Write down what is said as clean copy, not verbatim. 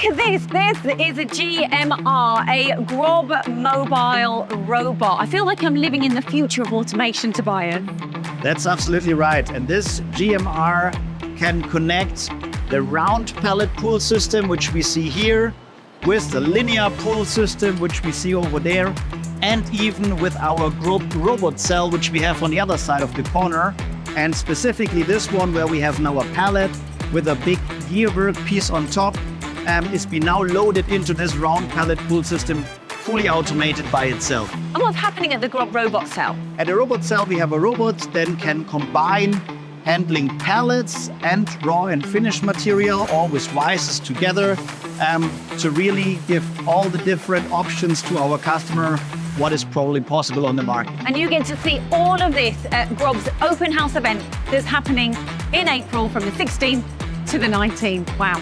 look at this. This is a GMR, a GROB Mobile Robot. I feel like I'm living in the future of automation, Tobias. That's absolutely right. And this GMR can connect the round pallet pull system, which we see here, with the linear pull system, which we see over there, and even with our GROB robot cell, which we have on the other side of the corner. And specifically this one, where we have now a pallet with a big gearwork piece on top, is being now loaded into this round pallet pull system, fully automated by itself. And what's happening at the GROB robot cell? At the robot cell, we have a robot that can combine handling pallets and raw and finished material, all with vices together, to really give all the different options to our customer, what is probably possible on the market. And you get to see all of this at GROB's open house event that's happening in April from the 16th to the 19th. Wow.